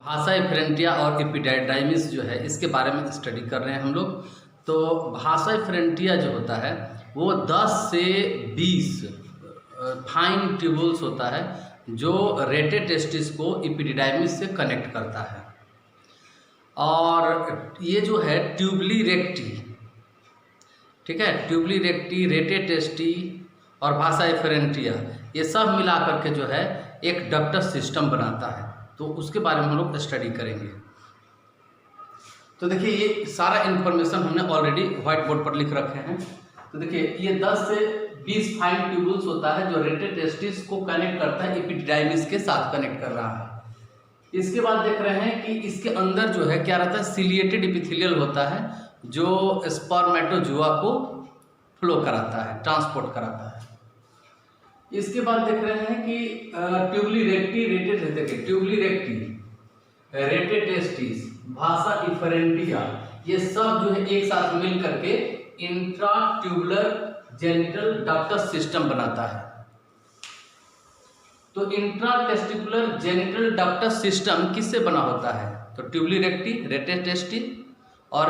भाषा एफरेंटिया और एपिडाइडाइमिस जो है इसके बारे में स्टडी कर रहे हैं हम लोग। तो भाषा एफरेंटिया जो होता है वो 10 से 20 फाइन ट्यूबुल्स होता है जो रेटेटेस्टिस को एपिडाइमिस से कनेक्ट करता है। और ये जो है ट्यूबली रेक्टी, ठीक है, ट्यूबली रेक्टी, रेटेटेस्टी और भाषा एफरेंटिया ये सब मिला करके जो है एक डक्टस सिस्टम बनाता है। तो उसके बारे में हम लोग स्टडी करेंगे। तो देखिए ये सारा इन्फॉर्मेशन हमने ऑलरेडी व्हाइट बोर्ड पर लिख रखे हैं। तो देखिए ये 10 से 20 फाइन ट्यूबुल्स होता है जो रेटेटेस्टिस को कनेक्ट करता है, एपिडाइमिस के साथ कनेक्ट कर रहा है। इसके बाद देख रहे हैं कि इसके अंदर जो है क्या रहता है, सिलिएटेड एपिथेलियल होता है जो स्पर्मेटोजुआ को फ्लो कराता है, ट्रांसपोर्ट कराता है। इसके बाद देख रहे हैं कि ट्यूबली रेक्टी, ट्यूबली रेक्टी, रेटेटेस्टिस, भाषा एफरेंटिया ये सब जो है एक साथ मिल करके intra tubular genital ductus system बनाता है। तो intra testicular genital ductus system किससे बना होता है? तो ट्यूबली रेक्टी, रेटेटेस्टिस और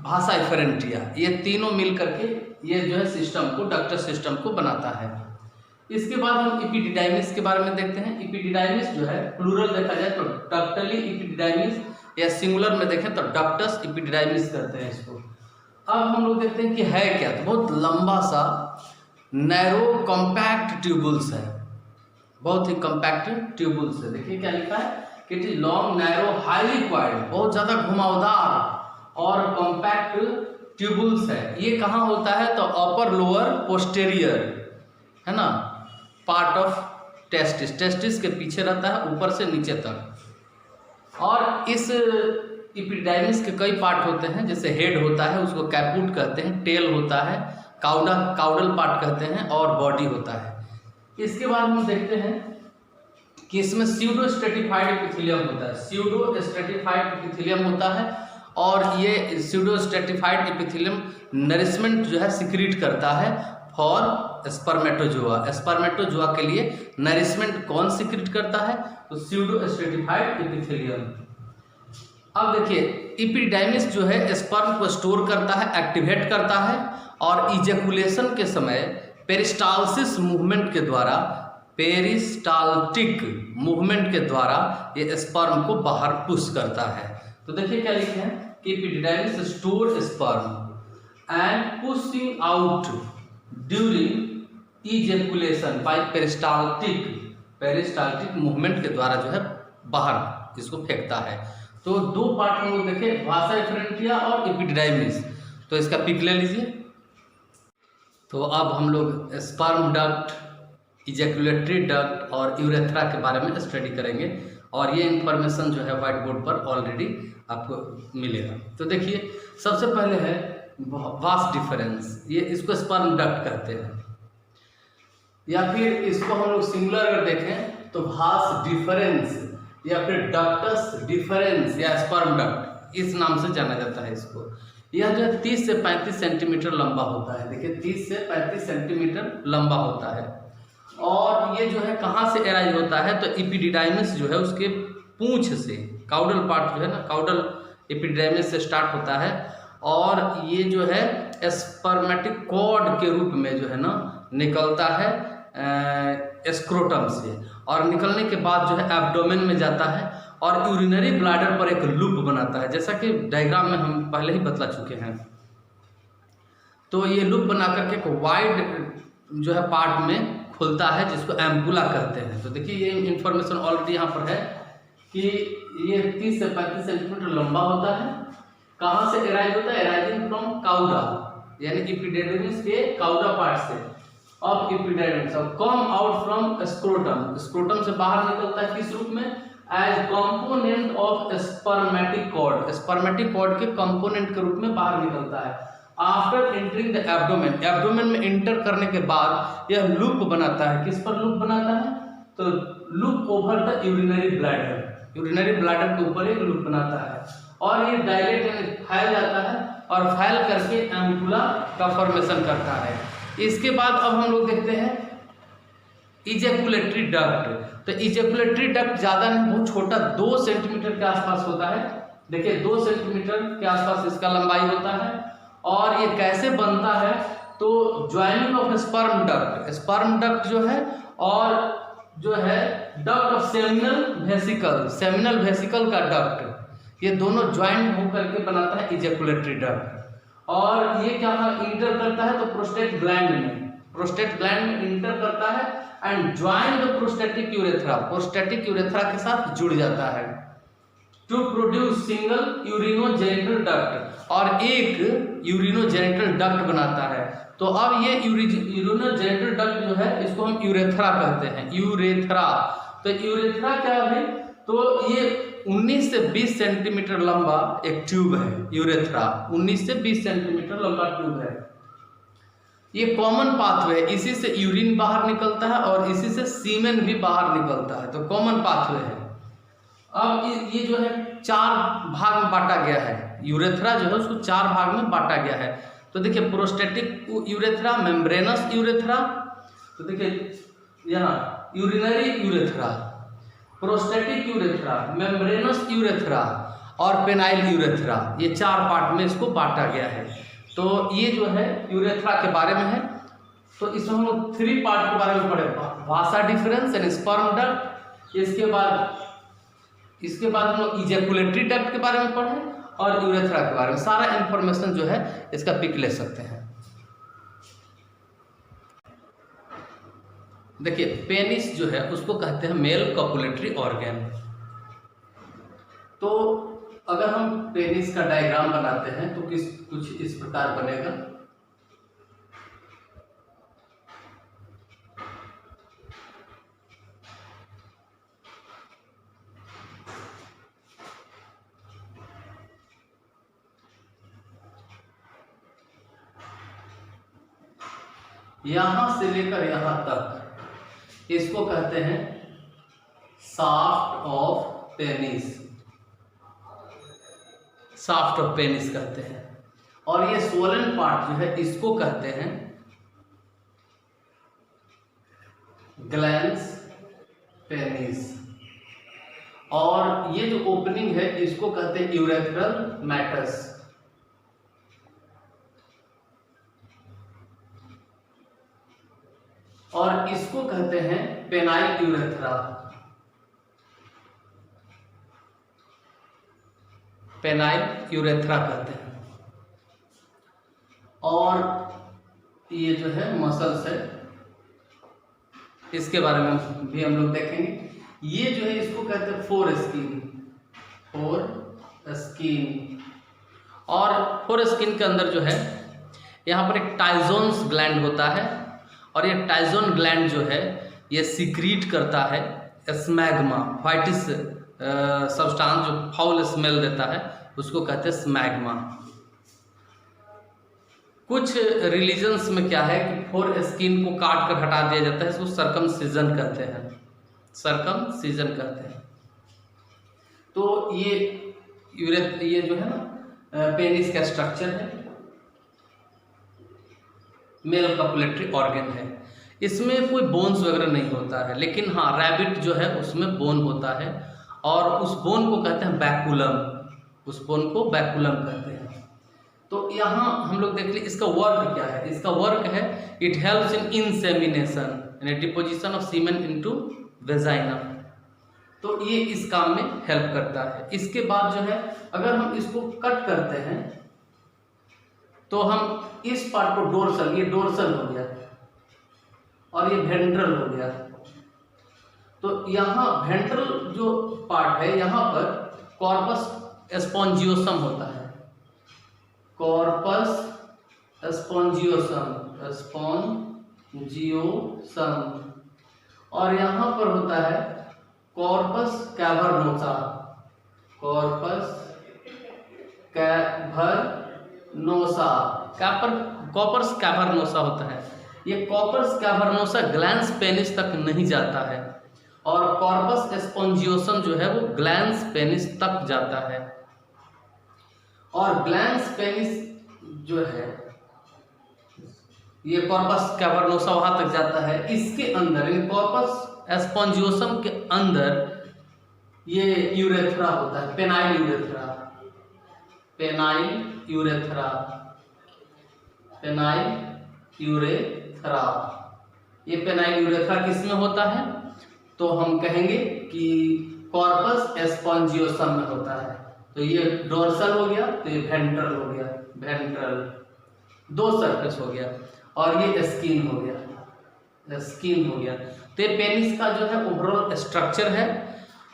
भाषा एफरेंटिया ये तीनों मिल करके ये जो है सिस्टम को, डक्टस सिस्टम को बनाता है। इसके बाद हम एपिडिडाइमिस के बारे में देखते हैं। एपिडिडाइमिस जो है प्लूरल देखा जाए तो डक्टली एपिडिडाइमिस, या सिंगुलर में देखें तो डक्टस एपिडिडाइमिस कहते हैं इसको। अब हम लोग देखते हैं कि है क्या। तो बहुत लंबा सा नैरो कॉम्पैक्ट ट्यूबुल्स है, बहुत ही कॉम्पैक्ट ट्यूबुल्स है। देखिए क्या लिखा है कि it is long, narrow, highly coiled, बहुत ज़्यादा घुमावदार और कॉम्पैक्ट ट्यूबुल्स है। ये कहाँ होता है? तो अपर लोअर पोस्टेरियर है ना, पार्ट ऑफ टेस्टिस, टेस्टिस के पीछे रहता है ऊपर से नीचे तक। और इस एपिडाइमिस के कई पार्ट होते हैं, जैसे हेड होता है उसको कैपुट कहते हैं, टेल होता है, काउडल पार्ट कहते हैं, और बॉडी होता है। इसके बाद हम देखते हैं कि इसमें स्यूडो स्ट्रेटिफाइड एपिथेलियम होता है, स्यूडो स्ट्रेटिफाइड एपिथेलियम होता है। और ये स्यूडो स्ट्रेटिफाइड एपिथेलियम नरिशमेंट जो है सिक्रीट करता है फॉर स्पर्मेटोजुआ। स्पर्मेटोजुआ के लिए नरिशमेंट कौन सिक्रीट करता है? तो स्यूडो स्ट्रेटिफाइड एपिथेलियम। अब देखिए एपिडाइमिस जो है स्पर्म को स्टोर करता है, एक्टिवेट करता है, और इजैकुलेशन के समय पेरिस्टालसिस मूवमेंट के द्वारा, पेरिस्टाल्टिक मूवमेंट के द्वारा ये स्पर्म को बाहर पुश करता है। तो देखिए क्या लिखे हैं कि epididymis store sperm and pushing out during ejaculation by peristaltic movement के द्वारा जो है बाहर इसको फेंकता है। तो दो पार्ट हम लोग देखें, भाषा एफरेंटिया और एपिडाइमिस। तो इसका पिक ले लीजिए। तो अब हम लोग स्पर्म डक्ट, इजैकुलेटरी डक्ट और यूरेथ्रा के बारे में स्टडी करेंगे। और ये इन्फॉर्मेशन जो है व्हाइट बोर्ड पर ऑलरेडी आपको मिलेगा। तो देखिए सबसे पहले है वास डिफरेंस, ये इसको स्पर्म डक्ट कहते हैं, या फिर इसको हम लोग सिंगुलर अगर देखें तो वास डिफरेंस, या फिर डक्टस डिफरेंस, या स्पर्म डक्ट, इस नाम से जाना जाता है इसको। यह जो है 30 से 35 सेंटीमीटर लंबा होता है। देखिए 30 से 35 सेंटीमीटर लंबा होता है। और ये जो है कहाँ से एराइज होता है? तो एपिडिडाइमिस जो है उसके पूंछ से, काउडल पार्ट जो है ना, काउडल एपिडिडाइमिस से स्टार्ट होता है। और ये जो है स्पर्मेटिक कॉर्ड के रूप में जो है ना निकलता है स्क्रोटम से, और निकलने के बाद जो है एब्डोमेन में जाता है और यूरिनरी ब्लैडर पर एक लूप बनाता है, जैसा कि डायग्राम में हम पहले ही बतला चुके हैं। तो ये लूप बना करके एक वाइड जो है पार्ट में खुलता है जिसको एम्पुला कहते हैं। तो देखिए ये इन्फॉर्मेशन ऑलरेडी यहाँ पर है कि ये 30 से 35 सेंटीमीटर लंबा होता है। कहाँ से एराइज होता है? एराइजिंग फ्रॉम काउडा, यानी एपिडाइमिस के काउडा पार्ट से ऑफ एपिडाइमिस, और come out from scrotum, scrotum से बाहर निकलता है किस रूप में? As component of spermatic cord, spermatic cord के कंपोनेंट के रूप में बाहर निकलता है। After entering the abdomen, abdomen में एंटर करने के बाद यह लूप बनाता है। किस पर लूप बनाता है? तो loop over the urinary bladder, urinary bladder के ऊपर एक लूप बनाता है, और ये डायलेट यानी फैल जाता है, और फैल करके एम्पुला का फॉर्मेशन करता है। इसके बाद अब हम लोग देखते हैं इजेकुलेटरी डक्ट। तो इजेकुलेटरी डक्ट ज़्यादा नहीं, बहुत छोटा, 2 सेंटीमीटर के आसपास होता है। देखिए 2 सेंटीमीटर के आसपास इसका लंबाई होता है। और ये कैसे बनता है, तो joining of sperm duct, sperm duct जो है और जो है duct of seminal vesicle, seminal vesicle का डक्ट, ये दोनों ज्वाइंट होकर के बनाता है इजेकुलेटरी डक्ट। और ये क्या इंटर करता है, तो प्रोस्टेट ग्लैंड में, प्रोस्टेट ग्लैंड में इंटर करता है and join the prostatic urethra, prostatic urethra के साथ जुड़ जाता है to produce single urinogenital duct, और एक यूरिनोजेनिटल डक्ट बनाता है। तो अब ये यूरिनोजेनिटल डक्ट जो है इसको हम यूरेथ्रा कहते हैं, यूरेथ्रा। तो यूरेथ्रा क्या है, तो ये 19 से 20 सेंटीमीटर लंबा एक ट्यूब है यूरेथ्रा, 19 से 20 सेंटीमीटर लंबा ट्यूब है। ये कॉमन पाथवे है, इसी से यूरिन बाहर निकलता है और इसी से सीमेन भी बाहर निकलता है, तो कॉमन पाथवे है। अब ये जो है 4 भाग में बांटा गया है, यूरेथ्रा जो है उसको 4 भाग में बांटा गया है। तो देखिए प्रोस्टेटिक यूरेथ्रा, मेम्ब्रेनस यूरेथ्रा, तो देखिए यहाँ urinary urethra, prostatic urethra, membranes urethra और पेनाइल यूरेथ्रा, ये 4 पार्ट में इसको बांटा गया है। तो ये जो है यूरेथ्रा के बारे में है। तो इसमें हम लोग 3 पार्ट के बारे में पढ़े, वासा डिफरेंस एंड स्पर्म डक्ट, इसके बाद हम लोग इजेकुलेटरी डक्ट के बारे में पढ़े और यूरेथ्रा के बारे में। सारा इंफॉर्मेशन जो है इसका पिक ले सकते हैं। देखिए पेनिस जो है उसको कहते हैं मेल कॉपुलेटरी ऑर्गन। तो अगर हम पेनिस का डायग्राम बनाते हैं तो कुछ इस प्रकार बनेगा। यहां से लेकर यहां तक इसको कहते हैं shaft of penis, shaft of penis कहते हैं। और ये स्वोलन पार्ट जो है इसको कहते हैं ग्लैंस पेनिस। और ये जो ओपनिंग है इसको कहते हैं यूरेथ्रल मैटस। और इसको कहते हैं पेनाइल यूरेथ्रा, पेनाइल यूरेथ्रा कहते हैं। और ये जो है मसल्स है, इसके बारे में भी हम लोग देखेंगे। ये जो है इसको कहते हैं फोर स्किन। और फोर स्किन के अंदर जो है यहाँ पर एक टाइजोन्स ग्लैंड होता है, और ये टाइजोन ग्लैंड जो है ये सीक्रीट करता है स्मैग्मा, व्हाइटिश सब्सटेंस जो फाउल स्मेल देता है उसको कहते हैं स्मैग्मा। कुछ रिलीजन्स में क्या है कि फोर स्किन को काट कर हटा दिया जाता है, इसको सर्कमसिजन कहते हैं, सर्कमसिजन कहते हैं। तो ये जो है ना पेनिस का स्ट्रक्चर है, मेल कॉपुलेटरी ऑर्गन है। इसमें कोई बोन्स वगैरह नहीं होता है, लेकिन हाँ रैबिट जो है उसमें बोन होता है और उस बोन को कहते हैं बैकुलम, उस बोन को बैकुलम कहते हैं। तो यहाँ हम लोग देख लीजिए इसका वर्क क्या है। इसका वर्क है इट हेल्प्स इन इंसेमिनेशन यानी deposition of semen into vagina. तो ये इस काम में हेल्प करता है। इसके बाद जो है अगर हम इसको कट करते हैं तो हम इस पार्ट को डोर्सल, ये डोर्सल हो गया और ये वेंट्रल हो गया। तो यहाँ वेंट्रल जो पार्ट है यहाँ पर कॉर्पस स्पॉन्जियोसम होता है, कॉर्पस स्पॉन्जियोसम, और यहाँ पर होता है corpus cavernosa, corpus cavernosa, corpus cavernosa होता है। ये कॉर्पस कैवर्नोसा ग्लैंस पेनिस तक नहीं जाता है और कॉर्पस स्पॉन्जियोसम जो है वो ग्लैंस पेनिस तक जाता है। और ग्लैंस पेनिस जो है ये कॉर्पस कैवर्नोसा वहाँ तक जाता है। इसके अंदर यानी कॉर्पस स्पॉन्जियोसम के अंदर ये यूरेथ्रा होता है, penile urethra, penile urethra, penile urethra. ये पेनाइल यूरेथ्रा किस में होता है? तो हम कहेंगे कि कॉर्पस स्पॉन्जियोसम में होता है। तो ये डोर्सल हो गया, तो ये वेंट्रल हो गया, वेंट्रल, दो सरफेस हो गया, और ये स्किन हो गया, स्किन हो गया। तो ये पेनिस का जो है ओवरऑल स्ट्रक्चर है,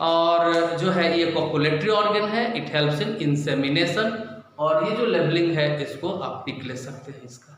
और जो है ये कोपुलेटरी ऑर्गन है, इट हेल्प्स इन इंसेमिनेशन। और ये जो लेवलिंग है इसको आप पिक ले सकते हैं इसका।